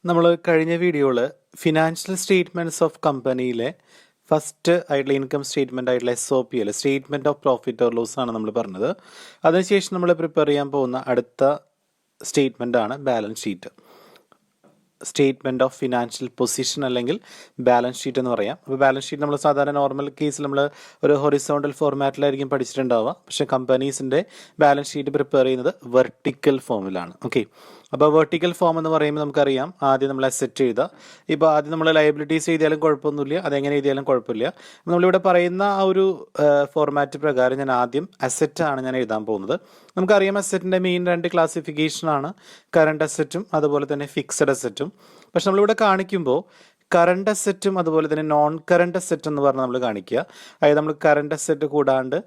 നമ്മൾ കഴിഞ്ഞ വീഡിയോയിൽ ഫിനാൻഷ്യൽ സ്റ്റേറ്റ്മെൻറ്റ്സ് ഓഫ് കമ്പനിയിലെ ഫസ്റ്റ് ആയിട്ടുള്ള ഇൻകം സ്റ്റേറ്റ്മെൻ്റ് ആയിട്ടുള്ള SOP അല്ലെ statement of profit or loss ആണ് നമ്മൾ പറഞ്ഞത്. അതിനുശേഷം നമ്മൾ പ്രിപ്പയർ ചെയ്യാൻ പോകുന്ന അടുത്ത സ്റ്റേറ്റ്മെൻ്റ് ആണ് balance sheet. Statement of financial position അല്ലെങ്കിൽ ബാലൻസ് ഷീറ്റ് എന്ന് പറയാം. അപ്പോൾ ബാലൻസ് ഷീറ്റ് നമ്മൾ സാധാരണ നോർമൽ കേസിൽ നമ്മൾ ഒരു ഹൊറിസോണ്ടൽ ഫോർമാറ്റിലായിരിക്കും പഠിച്ചിട്ടുണ്ടാവുക. പക്ഷേ കമ്പനീസിൻ്റെ ബാലൻസ് ഷീറ്റ് പ്രിപ്പയർ ചെയ്യുന്നത് വെർട്ടിക്കൽ ഫോമിലാണ്. ഓക്കെ, അപ്പോൾ വെർട്ടിക്കൽ ഫോം എന്ന് പറയുമ്പോൾ നമുക്കറിയാം, ആദ്യം നമ്മൾ അസെറ്റ് എഴുതുക. ഇപ്പോൾ ആദ്യം നമ്മൾ ലയബിലിറ്റീസ് എഴുതിയാലും കുഴപ്പമൊന്നുമില്ല, അതെങ്ങനെ എഴുതിയാലും കുഴപ്പമില്ല. നമ്മളിവിടെ പറയുന്ന ആ ഒരു ഫോർമാറ്റ് പ്രകാരം ഞാൻ ആദ്യം അസെറ്റാണ് ഞാൻ എഴുതാൻ പോകുന്നത്. നമുക്കറിയാം അസെറ്റിൻ്റെ മെയിൻ രണ്ട് ക്ലാസിഫിക്കേഷനാണ്, കറണ്ട് അസെറ്റും അതുപോലെ തന്നെ ഫിക്സഡ് അസെറ്റും. പക്ഷെ നമ്മളിവിടെ കാണിക്കുമ്പോൾ കറണ്ട് അസെറ്റും അതുപോലെ തന്നെ നോൺ കറണ്ട് അസെറ്റ് എന്ന് പറഞ്ഞ് നമ്മൾ കാണിക്കുക. അതായത് നമ്മൾ കറണ്ട് അസെറ്റ് കൂടാണ്ട്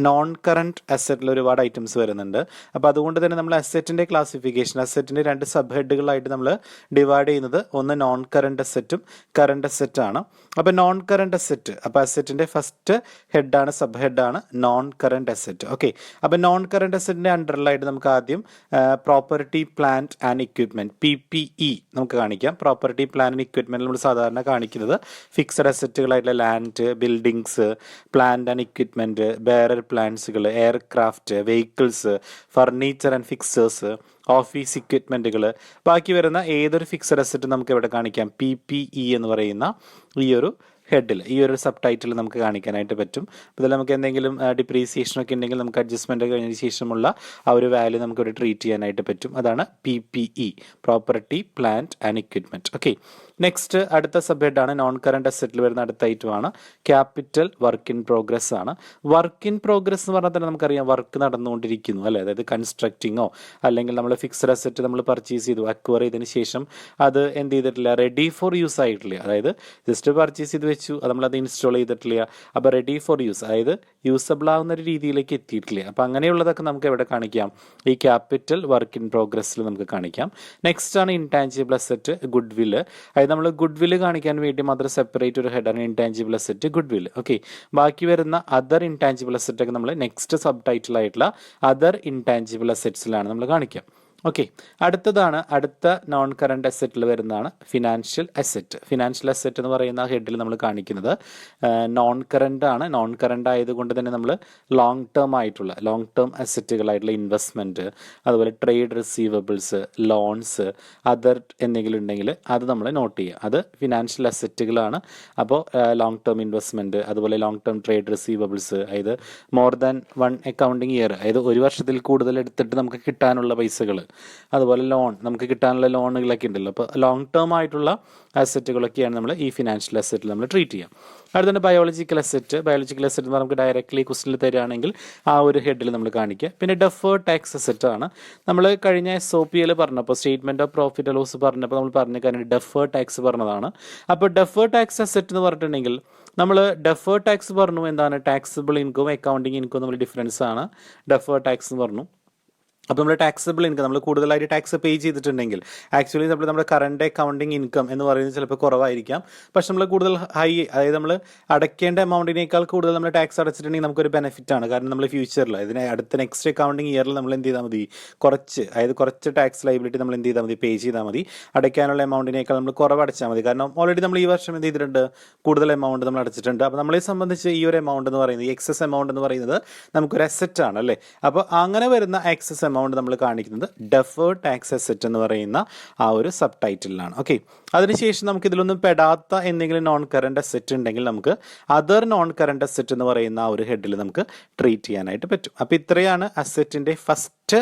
നോൺ കറണ്ട് അസെറ്റിൽ ഒരുപാട് ഐറ്റംസ് വരുന്നുണ്ട്. അപ്പോൾ അതുകൊണ്ട് തന്നെ നമ്മൾ അസെറ്റിൻ്റെ ക്ലാസിഫിക്കേഷൻ, അസെറ്റിൻ്റെ രണ്ട് സബ് ഹെഡുകളായിട്ട് നമ്മൾ ഡിവൈഡ് ചെയ്യുന്നത് ഒന്ന് നോൺ കറണ്ട് അസെറ്റും കറണ്ട് അസെറ്റാണ്. അപ്പോൾ നോൺ കറണ്ട് അസെറ്റ്, അപ്പോൾ അസെറ്റിൻ്റെ ഫസ്റ്റ് ഹെഡാണ്, സബ് ഹെഡാണ് നോൺ കറണ്ട് അസെറ്റ്. ഓക്കെ, അപ്പോൾ നോൺ കറണ്ട് അസെറ്റിൻ്റെ അണ്ടറിലായിട്ട് നമുക്ക് ആദ്യം property plant and equipment PPE നമുക്ക് കാണിക്കാം. പ്രോപ്പർട്ടി പ്ലാന്റ് ആൻഡ് ഇക്വിപ്മെൻറ്റ് നമ്മൾ സാധാരണ കാണിക്കുന്നത് ഫിക്സഡ് അസെറ്റുകളായിട്ടുള്ള land, buildings, plant and equipment, bearer പ്ലാന്റ്സുകൾ, aircraft, vehicles, furniture and fixtures, office ഇക്വിപ്മെൻറ്റുകൾ, ബാക്കി വരുന്ന ഏതൊരു ഫിക്സഡ് അസെറ്റ് നമുക്ക് ഇവിടെ കാണിക്കാം PPE എന്ന് പറയുന്ന ഈ ഒരു ഹെഡിൽ, ഈ ഒരു സബ് ടൈറ്റിൽ നമുക്ക് കാണിക്കാനായിട്ട് പറ്റും. ഇതിൽ നമുക്ക് എന്തെങ്കിലും ഡിപ്രീസിയേഷനൊക്കെ ഉണ്ടെങ്കിൽ നമുക്ക് അഡ്ജസ്റ്റ്മെൻറ്റ് കഴിഞ്ഞതിന് ശേഷമുള്ള ആ ഒരു വാല്യൂ നമുക്കിവിടെ ട്രീറ്റ് ചെയ്യാനായിട്ട് പറ്റും. അതാണ് PPE, property plant and equipment. Okay, next അടുത്ത സബ് ഹെഡാണ് നോൺ കറണ്ട് അസെറ്റിൽ വരുന്ന അടുത്ത ഐറ്റമാണ് ക്യാപിറ്റൽ വർക്ക് ഇൻ പ്രോഗ്രസ് ആണ്. വർക്ക് ഇൻ പ്രോഗ്രസ് എന്ന് പറഞ്ഞാൽ തന്നെ നമുക്കറിയാം വർക്ക് നടന്നുകൊണ്ടിരിക്കുന്നു അല്ലേ, അതായത് കൺസ്ട്രക്റ്റിങ്ങോ അല്ലെങ്കിൽ നമ്മൾ ഫിക്സഡ് അസെറ്റ് നമ്മൾ പർച്ചേസ് ചെയ്തു, അക്വയർ ചെയ്തതിന് ശേഷം അത് എന്ത് ചെയ്തിട്ടില്ല, റെഡി ഫോർ യൂസ് ആയിട്ടില്ല. അതായത് ജസ്റ്റ് പർച്ചേസ് ചെയ്ത് വെച്ചു, അത് നമ്മളത് ഇൻസ്റ്റാൾ ചെയ്തിട്ടില്ല. അപ്പോൾ റെഡി ഫോർ യൂസ്, അതായത് യൂസബിൾ ആവുന്ന ഒരു രീതിയിലേക്ക് എത്തിയിട്ടില്ല. അപ്പോൾ അങ്ങനെയുള്ളതൊക്കെ നമുക്ക് എവിടെ കാണിക്കാം, ഈ ക്യാപിറ്റൽ വർക്ക് ഇൻ പ്രോഗ്രസ്സിൽ നമുക്ക് കാണിക്കാം. നെക്സ്റ്റ് ആണ് ഇൻടാഞ്ചിബിൾ അസെറ്റ്, ഗുഡ് വില്ല്. അതായത് നമ്മൾ ഗുഡ് വില്ല് കാണിക്കാൻ വേണ്ടി മാത്രം സെപ്പറേറ്റ് ഒരു ഹെഡാണ് ഇൻടാഞ്ചിബിൾ അസെറ്റ്, ഗുഡ് വില്ല്. ഓക്കെ, ബാക്കി വരുന്ന അതർ ഇൻടാഞ്ചിബിൾ അസെറ്റ് ഒക്കെ നമ്മൾ നെക്സ്റ്റ് സബ് ടൈറ്റിൽ ആയിട്ടുള്ള അതർ ഇൻടാഞ്ചിബിൾ അസെറ്റ്സിലാണ് നമ്മൾ കാണിക്കുക. ഓക്കെ, അടുത്ത നോൺ കറണ്ട് അസെറ്റിൽ വരുന്നതാണ് ഫിനാൻഷ്യൽ അസെറ്റ്. ഫിനാൻഷ്യൽ അസെറ്റ് എന്ന് പറയുന്ന ഹെഡിൽ നമ്മൾ കാണിക്കുന്നത് നോൺ കറണ്ട് ആണ്. നോൺ കറണ്ട് ആയതുകൊണ്ട് തന്നെ നമ്മൾ ലോങ് ടേം അസെറ്റുകളായിട്ടുള്ള ഇൻവെസ്റ്റ്മെൻറ്റ്, അതുപോലെ ട്രേഡ് റിസീവബിൾസ്, ലോൺസ്, അതർ എന്തെങ്കിലും ഉണ്ടെങ്കിൽ അത് നമ്മൾ നോട്ട് ചെയ്യുക. അത് ഫിനാൻഷ്യൽ അസെറ്റുകളാണ്. അപ്പോൾ ലോങ് ടേം ഇൻവെസ്റ്റ്മെൻറ്റ്, അതുപോലെ ലോങ് ടേം ട്രേഡ് റിസീവബിൾസ്, അതായത് മോർ ദാൻ 1 അക്കൗണ്ടിങ് ഇയർ, അതായത് ഒരു വർഷത്തിൽ കൂടുതൽ എടുത്തിട്ട് നമുക്ക് കിട്ടാനുള്ള പൈസകൾ, അതുപോലെ ലോൺ, നമുക്ക് കിട്ടാനുള്ള ലോണുകളൊക്കെ ഉണ്ടല്ലോ. അപ്പോൾ ലോങ് ടേം ആയിട്ടുള്ള അസെറ്റുകളൊക്കെയാണ് നമ്മൾ ഈ ഫിനാൻഷ്യൽ അസെറ്റിൽ നമ്മൾ ട്രീറ്റ് ചെയ്യാം. അടുത്ത ബയോളജിക്കൽ അസെറ്റ് എന്ന് നമുക്ക് ഡയറക്റ്റ്ലി ക്വസ്റ്റനിൽ തരികയാണെങ്കിൽ ആ ഒരു ഹെഡിൽ നമ്മൾ കാണിക്കുക. പിന്നെ ഡെഫേർഡ് ടാക്സ് അസെറ്റ് ആണ്. നമ്മൾ കഴിഞ്ഞ SOPയിൽ പറഞ്ഞപ്പോൾ statement of profit and loss പറഞ്ഞപ്പോൾ നമ്മൾ പറഞ്ഞ കാര്യം ഡെഫേർഡ് ടാക്സ് പറഞ്ഞതാണ്. അപ്പോൾ ഡെഫേർഡ് ടാക്സ് അസെറ്റ് എന്ന് പറഞ്ഞിട്ടുണ്ടെങ്കിൽ നമ്മൾ ഡെഫേർഡ് ടാക്സ് പറഞ്ഞു, എന്താണ് ടാക്സിബിൾ ഇൻകം, അക്കൗണ്ടിങ് ഇൻകം നമ്മൾ ഡിഫറൻസ് ആണ് ഡെഫേർഡ് ടാക്സ് എന്ന് പറഞ്ഞു. അപ്പോൾ നമ്മൾ ടാക്സിബിൾ ഇൻകം, നമ്മൾ കൂടുതലായിട്ട് ടാക്സ് പേ ചെയ്തിട്ടുണ്ടെങ്കിൽ ആക്ച്വലി നമ്മുടെ കറണ്ട് അക്കൗണ്ടിങ് ഇൻകം എന്ന് പറയുന്നത് ചിലപ്പോൾ കുറവായിരിക്കാം. പക്ഷെ നമ്മൾ കൂടുതൽ ഹൈ, അതായത് നമ്മൾ അടയ്ക്കേണ്ട എമൗണ്ടിനേക്കാൾ കൂടുതൽ നമ്മൾ ടാക്സ് അടച്ചിട്ടുണ്ടെങ്കിൽ നമുക്കൊരു ബെനിഫിറ്റ് ആണ്. കാരണം നമ്മൾ ഫ്യൂച്ചറിൽ ഇതിനെ അടുത്ത നെക്സ്റ്റ് അക്കൗണ്ടിങ് ഇയറിൽ നമ്മൾ എന്ത് ചെയ്താൽ മതി, കുറച്ച് ടാക്സ് ലൈബിലിറ്റി നമ്മൾ എന്ത് ചെയ്താൽ മതി, പേ ചെയ്താൽ മതി. അടയ്ക്കാനുള്ള എമൗണ്ടിനേക്കാൾ നമ്മൾ കുറവ് അടച്ചാൽ മതി. കാരണം ഓൾറെഡി നമ്മൾ ഈ വർഷം എന്ത് ചെയ്തിട്ടുണ്ട്, കൂടുതൽ എമൗണ്ട് നമ്മൾ അടച്ചിട്ടുണ്ട്. അപ്പോൾ നമ്മളെ സംബന്ധിച്ച് ഈ ഒരു എമൗണ്ട് എന്ന് പറയുന്നത്, എക്സസ് എമൗണ്ട് എന്ന് പറയുന്നത് നമുക്കൊരു അസെറ്റ് ആണ് അല്ലേ. അപ്പോൾ അങ്ങനെ വരുന്ന എക്സസ് എമൗണ്ട് നമ്മൾ കാണിക്കുന്നത് ഡെഫേർഡ് ടാക്സ് അസെറ്റ് എന്ന് പറയുന്ന ആ ഒരു സബ് ടൈറ്റിലാണ്. ഓക്കെ, അതിനുശേഷം നമുക്ക് ഇതിലൊന്നും പെടാത്ത എന്തെങ്കിലും നോൺ കറണ്ട് അസെറ്റ് ഉണ്ടെങ്കിൽ നമുക്ക് അതർ നോൺ കറണ്ട് അസെറ്റ് എന്ന് പറയുന്ന ആ ഒരു ഹെഡിൽ നമുക്ക് ട്രീറ്റ് ചെയ്യാനായിട്ട് പറ്റും. അപ്പോൾ ഇത്രയാണ് അസെറ്റിൻ്റെ ഫസ്റ്റ്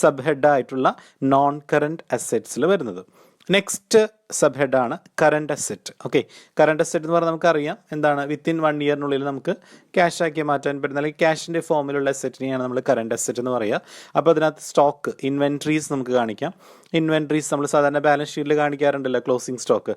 സബ് ഹെഡായിട്ടുള്ള നോൺ കറണ്ട് അസെറ്റ്സിൽ വരുന്നത്. നെക്സ്റ്റ് സബ് ഹെഡാണ് current asset. Okay, current asset എന്ന് പറഞ്ഞാൽ നമുക്കറിയാം എന്താണ്, വിത്തിൻ 1 ഇയറിനുള്ളിൽ നമുക്ക് ക്യാഷ് ആക്കി മാറ്റാൻ പറ്റുന്ന അല്ലെങ്കിൽ ക്യാഷിൻ്റെ ഫോമിലുള്ള അസെറ്റിനെയാണ് നമ്മൾ കറണ്ട് അസെറ്റ് എന്ന് പറയുക. അപ്പോൾ അതിനകത്ത് സ്റ്റോക്ക്, ഇൻവെൻട്രീസ് നമുക്ക് കാണിക്കാം. ഇൻവെൻട്രീസ് നമ്മൾ സാധാരണ ബാലൻസ് ഷീറ്റിൽ കാണിക്കാറുണ്ടല്ലോ, ക്ലോസിംഗ് സ്റ്റോക്ക്.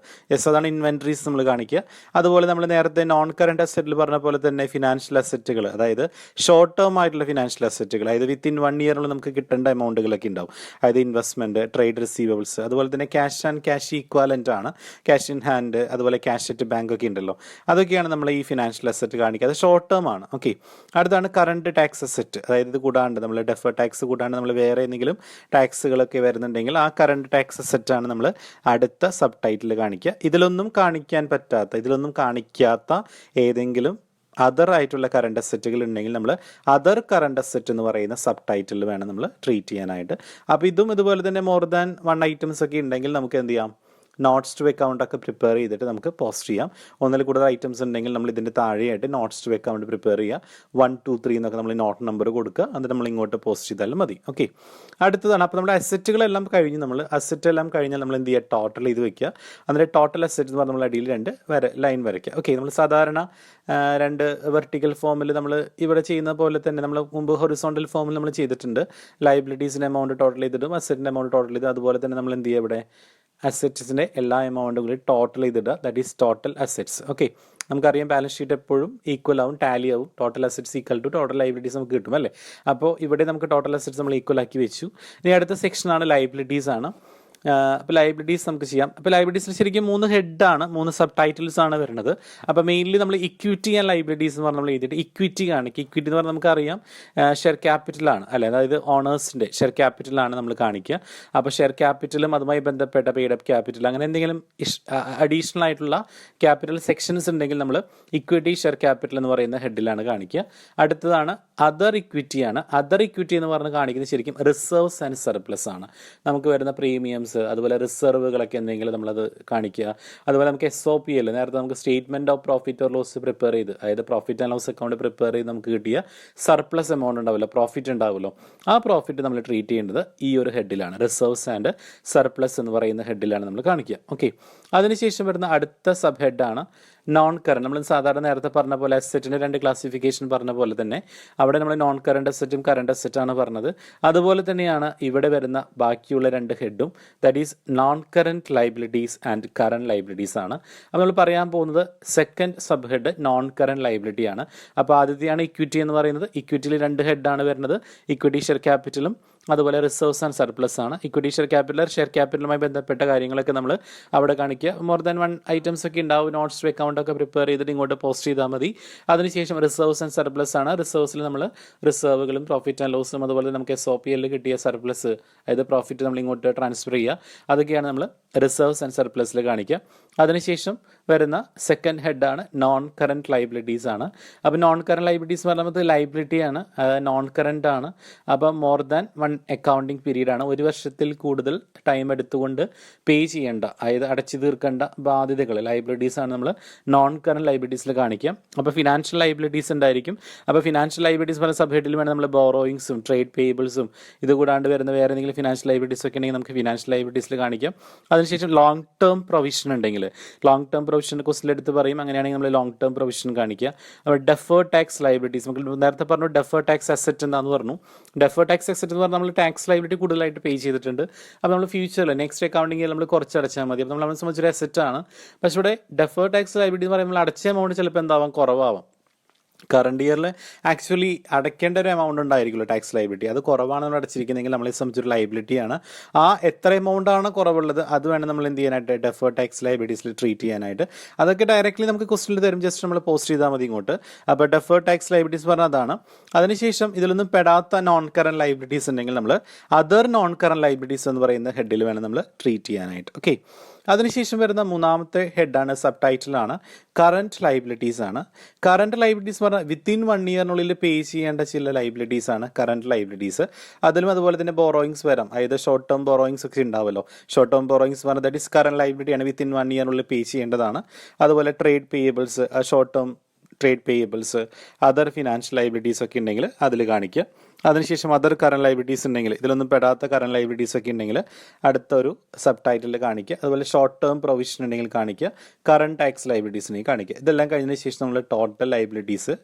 അതാണ് ഇൻവെൻട്രീസ് നമ്മൾ കാണിക്കുക. അതുപോലെ നമ്മൾ നേരത്തെ നോൺ കറണ്ട് അസെറ്റിൽ പറഞ്ഞ പോലെ തന്നെ ഫിനാൻഷ്യൽ അസെറ്റുകൾ, അതായത് ഷോർട്ട് ടേം ആയിട്ടുള്ള ഫിനാൻഷ്യൽ അസെറ്റുകൾ, അതായത് വിത്തിൻ 1 ഇയറിനുള്ളിൽ നമുക്ക് കിട്ടേണ്ട എമൗണ്ടുകളൊക്കെ ഉണ്ടാവും. അതായത് ഇൻവെസ്റ്റ്മെൻറ്റ്, ട്രേഡ് റിസീവബിൾസ്, അതുപോലെ തന്നെ cash and cash equal equivalent ആണ്. ക്യാഷ് ഇൻ ഹാൻഡ്, അതുപോലെ ക്യാഷ് അറ്റ് ബാങ്ക് ഒക്കെ ഉണ്ടല്ലോ, അതൊക്കെയാണ് നമ്മൾ ഈ ഫിനാൻഷ്യൽ അസറ്റ് കാണിക്കുക. അത് ഷോർട്ട് ടേം ആണ്. ഓക്കെ, അടുത്താണ് കറണ്ട് ടാക്സ് അസറ്റ്. അതായത് ഇത് കൂടാണ്ട് നമ്മൾ ഡെഫർ ടാക്സ് കൂടാണ്ട് നമ്മൾ വേറെ എന്തെങ്കിലും ടാക്സുകളൊക്കെ വരുന്നുണ്ടെങ്കിൽ ആ കറണ്ട് ടാക്സ് അസറ്റ് ആണ് നമ്മൾ അടുത്ത സബ് ടൈറ്റിൽ കാണിക്കുക. ഇതിലൊന്നും കാണിക്കാത്ത ഏതെങ്കിലും അതർ ആയിട്ടുള്ള കറണ്ട് അസറ്റുകൾ ഉണ്ടെങ്കിൽ നമ്മൾ അതർ കറണ്ട് അസറ്റ് എന്ന് പറയുന്ന സബ് ടൈറ്റിൽ വേണം നമ്മൾ ട്രീറ്റ് ചെയ്യാനായിട്ട്. അപ്പോൾ ഇതും ഇതുപോലെ തന്നെ മോർ ദാൻ 1 ഐറ്റംസ് ഒക്കെ ഉണ്ടെങ്കിൽ നമുക്ക് എന്ത് ചെയ്യാം, നോട്ട്സ് ടു അക്കൗണ്ട് ഒക്കെ പ്രിപ്പയർ ചെയ്തിട്ട് നമുക്ക് പോസ്റ്റ് ചെയ്യാം. ഒന്നിൽ കൂടുതൽ ഐറ്റംസ് ഉണ്ടെങ്കിൽ നമ്മൾ ഇതിൻ്റെ താഴെയായിട്ട് നോട്ട്സ് ടു അക്കൗണ്ട് പ്രിപ്പയർ ചെയ്യുക. 1, 2, 3 എന്നൊക്കെ നമ്മൾ നോട്ട് നമ്പർ കൊടുക്കുക, എന്നിട്ട് നമ്മൾ ഇങ്ങോട്ട് പോസ്റ്റ് ചെയ്താലും മതി. ഓക്കെ, അടുത്തതാണ്. അപ്പോൾ നമ്മുടെ അസറ്റുകളെല്ലാം കഴിഞ്ഞ് കഴിഞ്ഞാൽ നമ്മൾ എന്ത് ചെയ്യുക, ടോട്ടൽ ചെയ്ത് വെക്കുക. എന്നിട്ട് ടോട്ടൽ അസറ്റ് എന്ന് പറഞ്ഞാൽ നമ്മൾ അടിയിൽ 2 ലൈൻ വരയ്ക്കുക. ഓക്കെ, നമ്മൾ സാധാരണ 2 വെർട്ടിക്കൽ ഫോമിൽ നമ്മൾ ഇവിടെ ചെയ്യുന്ന പോലെ തന്നെ നമ്മൾ മുമ്പ് ഹൊറിസോണ്ടൽ ഫോമിൽ നമ്മൾ ചെയ്തിട്ടുണ്ട്. ലയബിലിറ്റീസിൻ്റെ എമൗണ്ട് ടോട്ടൽ ചെയ്തിട്ടും അസറ്റിൻ്റെ എമൗണ്ട് ടോട്ടൽ ചെയ്ത് അതുപോലെ തന്നെ നമ്മൾ എന്ത് ചെയ്യുക, ഇവിടെ അസറ്റ്സിൻ്റെ എല്ലാ എമൗണ്ടും കൂടി ടോട്ടൽ ചെയ്തിടുക. That is total assets. Okay, നമുക്കറിയാം ബാലൻസ് ഷീറ്റ് എപ്പോഴും ഈക്വൽ ആവും, ടാലി ആവും. Total assets equal to total liabilities നമുക്ക് കിട്ടും അല്ലേ. അപ്പോൾ ഇവിടെ നമുക്ക് ടോട്ടൽ അസറ്റ്സ് നമ്മൾ ഈക്വൽ ആക്കി വെച്ചു. ഇനി അടുത്ത സെക്ഷനാണ് ലൈബിലിറ്റീസ് ആണ്. അപ്പോൾ ലൈബിലിറ്റീസ് നമുക്ക് ചെയ്യാം. അപ്പോൾ ലൈബിലിറ്റീസിൽ ശരിക്കും 3 ഹെഡാണ്, 3 സബ് ടൈറ്റിൽസ് ആണ് വരുന്നത്. അപ്പോൾ മെയിൻലി നമ്മൾ ഇക്വിറ്റി ആൻഡ് ലൈബിലിറ്റീസ് എന്ന് പറഞ്ഞാൽ നമ്മൾ എഴുതിയിട്ട് ഇക്വിറ്റി കാണിക്കുക. ഇക്വിറ്റി എന്ന് പറഞ്ഞാൽ നമുക്കറിയാം ഷെയർ ക്യാപിറ്റലാണ് അല്ലേ, അതായത് ഓണേഴ്സിൻ്റെ ഷെയർ ക്യാപിറ്റലാണ് നമ്മൾ കാണിക്കുക. അപ്പോൾ ഷെയർ ക്യാപിറ്റലും അതുമായി ബന്ധപ്പെട്ട പെയ്ഡ് അപ്പ് ക്യാപിറ്റൽ അങ്ങനെ എന്തെങ്കിലും അഡീഷണൽ ആയിട്ടുള്ള ക്യാപിറ്റൽ സെക്ഷൻസ് ഉണ്ടെങ്കിൽ നമ്മൾ ഇക്വിറ്റി ഷെയർ ക്യാപിറ്റൽ എന്ന് പറയുന്ന ഹെഡിലാണ് കാണിക്കുക. അടുത്തതാണ് അതർ ഇക്വിറ്റിയാണ്. അതർ ഇക്വിറ്റി എന്ന് പറഞ്ഞ് കാണിക്കുന്നത് ശരിക്കും റിസർവ്സ് ആൻഡ് സർപ്ലസ് ആണ്. നമുക്ക് വരുന്ന പ്രീമിയംസ്, അതുപോലെ റിസർവുകളൊക്കെ എന്തെങ്കിലും നമ്മളത് കാണിക്കുക. അതുപോലെ നമുക്ക് SOPL, നേരത്തെ നമുക്ക് statement of profit or loss prepare ചെയ്ത്, അതായത് profit and loss account prepare ചെയ്ത് നമുക്ക് കിട്ടിയ സർപ്ലസ് എമൗണ്ട് ഉണ്ടാവില്ല, പ്രോഫിറ്റ് ഉണ്ടാവുമല്ലോ, ആ പ്രോഫിറ്റ് നമ്മൾ ട്രീറ്റ് ചെയ്യേണ്ടത് ഈ ഒരു ഹെഡിലാണ്, റിസർവ്സ് ആൻഡ് സർപ്ലസ് എന്ന് പറയുന്ന ഹെഡിലാണ് നമ്മൾ കാണിക്കുക. ഓക്കെ, അതിനുശേഷം വരുന്ന അടുത്ത സബ് ഹെഡാണ് നോൺ കറണ്ട്. നമ്മൾ സാധാരണ നേരത്തെ പറഞ്ഞ പോലെ അസറ്റിൻ്റെ 2 ക്ലാസിഫിക്കേഷൻ പറഞ്ഞ പോലെ തന്നെ അവിടെ നമ്മൾ നോൺ കറണ്ട് അസറ്റും കറണ്ട് അസറ്റാണ് പറഞ്ഞത്. അതുപോലെ തന്നെയാണ് ഇവിടെ വരുന്ന ബാക്കിയുള്ള 2 ഹെഡും, that is non current liabilities and current liabilities ആണ്. അപ്പോൾ നമ്മൾ പറയാൻ പോകുന്നത് second sub head non current liability ആണ്. അപ്പോൾ ആദ്യത്തെയാണ് ഇക്വിറ്റി എന്ന് പറയുന്നത്. ഇക്വിറ്റിയിൽ 2 ഹെഡാണ് വരുന്നത്, ഇക്വിറ്റി ഷെയർ ക്യാപിറ്റലും അതുപോലെ റിസർവ്സ് ആൻഡ് സർപ്ലസ് ആണ്. ഇക്വിറ്റി ഷെയർ ക്യാപിറ്റലുമായി ബന്ധപ്പെട്ട കാര്യങ്ങളൊക്കെ നമ്മൾ അവിടെ കാണിക്കുക. മോർ ദാൻ 1 ഐറ്റംസ് ഒക്കെ ഉണ്ടാവും. നോട്ട്സ് ടു അക്കൗണ്ട് ഒക്കെ പ്രിപ്പയർ ചെയ്തിട്ട് ഇങ്ങോട്ട് പോസ്റ്റ് ചെയ്താൽ മതി. അതിനുശേഷം റിസർവ്സ് ആൻഡ് സർപ്ലസ് ആണ്. റിസർവ്സിൽ നമ്മൾ റിസർവുകളും പ്രോഫിറ്റ് ആൻഡ് ലോസും അതുപോലെ നമുക്ക് SOPL കിട്ടിയ സർപ്ലസ്, അതായത് പ്രോഫിറ്റ് നമ്മൾ ഇങ്ങോട്ട് ട്രാൻസ്ഫർ ചെയ്യുക, അതൊക്കെയാണ് നമ്മൾ റിസർവ്സ് ആൻഡ് സർപ്ലസിൽ കാണിക്കുക. അതിനുശേഷം വരുന്ന സെക്കൻഡ് ഹെഡാണ് നോൺ കറണ്ട് ലൈബിലിറ്റീസ് ആണ്. അപ്പോൾ നോൺ കറണ്ട് ലൈബിലിറ്റീസ് പറയുന്നത് ലൈബിലിറ്റിയാണ്, നോൺ കറണ്ട് ആണ്. അപ്പം മോർ ദാൻ 1 അക്കൗണ്ടിങ് പീരീഡ് ആണ്. 1 വർഷത്തിൽ കൂടുതൽ ടൈം എടുത്തുകൊണ്ട് പേ ചെയ്യേണ്ട, അതായത് അടച്ചു തീർക്കേണ്ട ബാധ്യതകൾ, ലൈബിലിറ്റീസ് ആണ് നമ്മൾ നോൺ കറണ്ട് ലൈബിലിറ്റീസിൽ കാണിക്കുക. അപ്പോൾ ഫിനാൻഷ്യൽ ലൈബിലിറ്റീസ് ഉണ്ടായിരിക്കും. അപ്പോൾ ഫിനാൻഷ്യൽ ലൈബിലിറ്റീസ് പറഞ്ഞ സബ് ഹെഡിൽ വേണം നമ്മൾ ബോറോയിങ്സും ട്രേഡ് പേയബിൾസും ഇത് കൂടാണ്ട് വരുന്ന വേറെ എന്തെങ്കിലും ഫിനാൻഷ്യൽ ലൈബിലിറ്റീസ് ഒക്കെ ഉണ്ടെങ്കിൽ നമുക്ക് ഫിനാൻഷ്യൽ ലൈബിലിറ്റീസിൽ കാണിക്കാം. അതിനുശേഷം ലോങ് ടേം പ്രൊവിഷൻ ഉണ്ടെങ്കിൽ ലോങ് ടേം പ്രൊവിഷൻ ക്വസ്റ്റിൽ എടുത്ത് പറയും, അങ്ങനെയാണെങ്കിൽ നമ്മൾ ലോങ് ടേം പ്രൊവിഷൻ കാണിക്കുക. അപ്പോൾ ഡെഫേർഡ് ടാക്സ് ലൈബിലിറ്റീസ്, നമുക്ക് നേരത്തെ പറഞ്ഞു ഡെഫേർഡ് ടാക്സ് അസറ്റ് എന്താണെന്ന് പറഞ്ഞു. ഡെഫേർഡ് ടാക്സ് അസറ്റ് എന്ന് പറഞ്ഞാൽ നമ്മൾ ടാക്സ് ലൈബിലിറ്റി കൂടുതലായിട്ട് പേ ചെയ്തിട്ടുണ്ട്. അപ്പോൾ നമ്മൾ ഫ്യൂച്ചറിൽ നെക്സ്റ്റ് അക്കൗണ്ടിങ്ങിൽ നമ്മൾ കുറച്ച് അടച്ചാൽ മതി. അപ്പോൾ നമ്മളെ സംബന്ധിച്ചൊരു അസറ്റ് ആണ്. പക്ഷേ ഇവിടെ ഡെഫേർഡ് ടാക്സ് ലൈബിലിറ്റി എന്ന് പറയുമ്പോൾ അടച്ച എമൗണ്ട് ചിലപ്പോൾ എന്താവാം, കുറവാവാം. കറണ്ട് ഇയറിൽ ആക്ച്വലി അടയ്ക്കേണ്ട ഒരു എമൗണ്ട് ഉണ്ടായിരിക്കുമല്ലോ ടാക്സ് ലൈബിലിറ്റി, അത് കുറവാണ് നമ്മൾ അടച്ചിരിക്കുന്നതെങ്കിൽ നമ്മളെ സംബന്ധിച്ചൊരു ലൈബിലിറ്റിയാണ്. ആ എത്ര എമൗണ്ടാണ് കുറവുള്ളത് അത് വേണം നമ്മൾ എന്ത് ചെയ്യാനായിട്ട് ഡെഫേർഡ് ടാക്സ് ലൈബിലിറ്റീസിൽ ട്രീറ്റ് ചെയ്യാനായിട്ട്. അതൊക്കെ ഡയറക്റ്റ്ലി നമുക്ക് ക്വസ്റ്റിൽ തരും, ജസ്റ്റ് നമ്മൾ പോസ്റ്റ് ചെയ്താൽ മതി ഇങ്ങോട്ട്. അപ്പോൾ ഡെഫേർഡ് ടാക്സ് ലൈബിലിറ്റീസ് പറഞ്ഞാൽ അതാണ്. അതിനുശേഷം ഇതിലൊന്നും പെടാത്ത നോൺ കറണ്ട് ലൈബിലിറ്റീസ് ഉണ്ടെങ്കിൽ നമ്മൾ അതർ നോൺ കറണ്ട് ലൈബിലിറ്റീസ് എന്ന് പറയുന്ന ഹെഡിൽ വേണം നമ്മൾ ട്രീറ്റ് ചെയ്യാനായിട്ട്. ഓക്കെ, അതിനുശേഷം വരുന്ന മൂന്നാമത്തെ ഹെഡാണ് സബ് ടൈറ്റിലാണ് കറണ്ട് ലൈബിലിറ്റീസ് ആണ്. കറണ്ട് ലൈബിലിറ്റീസ് പറഞ്ഞാൽ വിത്തിൻ 1 ഇയറിനുള്ളിൽ പേ ചെയ്യേണ്ട ചില ലൈബിലിറ്റീസ് ആണ് കറണ്ട് ലൈബിലിറ്റീസ്. അതിലും അതുപോലെ തന്നെ ബോറോയിങ്സ് വരാം, അതായത് ഷോർട്ട് ടേം ബോറോയിങ്സ് ഒക്കെ ഉണ്ടാവുമല്ലോ. ഷോർട്ട് ടേം ബോറോയിങ്സ് പറഞ്ഞാൽ ദാറ്റ് ഇസ് കറണ്ട് ലൈബിലിറ്റി ആണ്, വിത്തിൻ 1 ഇയറിനുള്ളിൽ പേ ചെയ്യേണ്ടതാണ്. അതുപോലെ trade payables, short term trade payables, other financial liabilities ഒക്കെ ഉണ്ടെങ്കിൽ അതിൽ കാണിക്കുക. അതിനുശേഷം അതർ കറണ്ട് ലൈബിലിറ്റീസ് ഉണ്ടെങ്കിൽ, ഇതിലൊന്നും പെടാത്ത കറണ്ട് ലൈബിലിറ്റീസ് ഒക്കെ ഉണ്ടെങ്കിൽ അടുത്തൊരു സബ് ടൈറ്റിൽ കാണിക്കുക. അതുപോലെ ഷോർട്ട് ടേം പ്രൊവിഷൻ ഉണ്ടെങ്കിൽ കാണിക്കുക. കറണ്ട് ടാക്സ് ലൈബിലിറ്റീസിനെയും കാണിക്കുക. ഇതെല്ലാം കഴിഞ്ഞതിന് ശേഷം നമ്മൾ ടോട്ടൽ ലൈബിലിറ്റീസ്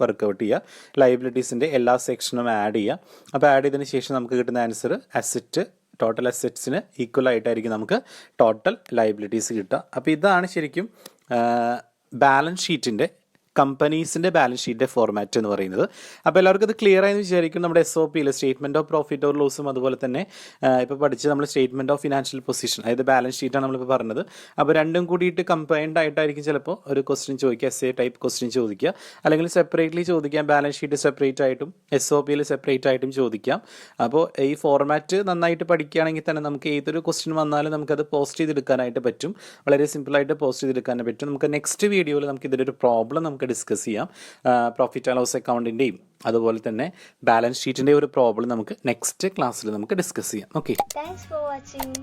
വർക്കൗട്ട് ചെയ്യുക. ലൈബിലിറ്റീസിൻ്റെ എല്ലാ സെക്ഷനും ആഡ് ചെയ്യുക. അപ്പോൾ ആഡ് ചെയ്തതിന് ശേഷം നമുക്ക് കിട്ടുന്ന ആൻസർ അസറ്റ്, ടോട്ടൽ അസറ്റ്സിന് ഈക്വൽ ആയിട്ടായിരിക്കും നമുക്ക് ടോട്ടൽ ലൈബിലിറ്റീസ് കിട്ടുക. അപ്പോൾ ഇതാണ് ശരിക്കും ബാലൻസ് ഷീറ്റിൻ്റെ കമ്പനീസിൻ്റെ ബാലൻസ് ഷീറ്റിൻ്റെ ഫോർമാറ്റ് എന്ന് പറയുന്നത്. അപ്പോൾ എല്ലാവർക്കും അത് ക്ലിയർ ആയെന്ന് വിചാരിക്കും. നമ്മുടെ SOP statement of profit or ലോസും അതുപോലെ തന്നെ ഇപ്പോൾ പഠിച്ച് നമ്മൾ സ്റ്റേറ്റ്മെൻറ്റ് ഓഫ് ഫിനാൻഷ്യൽ പൊസിഷൻ, അതായത് ബാലൻസ് ഷീറ്റാണ് നമ്മളിപ്പോൾ പറഞ്ഞത്. അപ്പോൾ രണ്ടും കൂടിയിട്ട് കമ്പൈൻഡ് ആയിട്ടായിരിക്കും ചിലപ്പോൾ ഒരു ക്വസ്റ്റ്യൻ ചോദിക്കുക, essay ടൈപ്പ് ക്വസ്റ്റ്യൻ ചോദിക്കുക, അല്ലെങ്കിൽ സെപ്പറേറ്റ്ലി ചോദിക്കാം. ബാലൻസ് ഷീറ്റ് സെപ്പറേറ്റ് ആയിട്ടും SOP സെപ്പറേറ്റ് ആയിട്ടും ചോദിക്കാം. അപ്പോൾ ഈ ഫോർമാറ്റ് നന്നായിട്ട് പഠിക്കുകയാണെങ്കിൽ തന്നെ നമുക്ക് ഏതൊരു ക്വസ്റ്റ്യൻ വന്നാലും നമുക്കത് പോസ്റ്റ് ചെയ്തെടുക്കാനായിട്ട് പറ്റും. വളരെ സിമ്പിളായിട്ട് പോസ്റ്റ് ചെയ്തെടുക്കാൻ പറ്റും. നമുക്ക് നെക്സ്റ്റ് വീഡിയോയിൽ നമുക്ക് ഇതിൻ്റെ ഒരു പ്രോബ്ലം നമുക്ക് ഡിസ്കസ് ചെയ്യാം. പ്രോഫിറ്റ് ആൻഡ് ലോസ് അക്കൗണ്ടിൻ്റെയും അതുപോലെ തന്നെ ബാലൻസ് ഷീറ്റിൻ്റെ ഒരു പ്രോബ്ലം നമുക്ക് നെക്സ്റ്റ് ക്ലാസ്സിൽ നമുക്ക് ഡിസ്കസ് ചെയ്യാം. Okay, thanks for watching.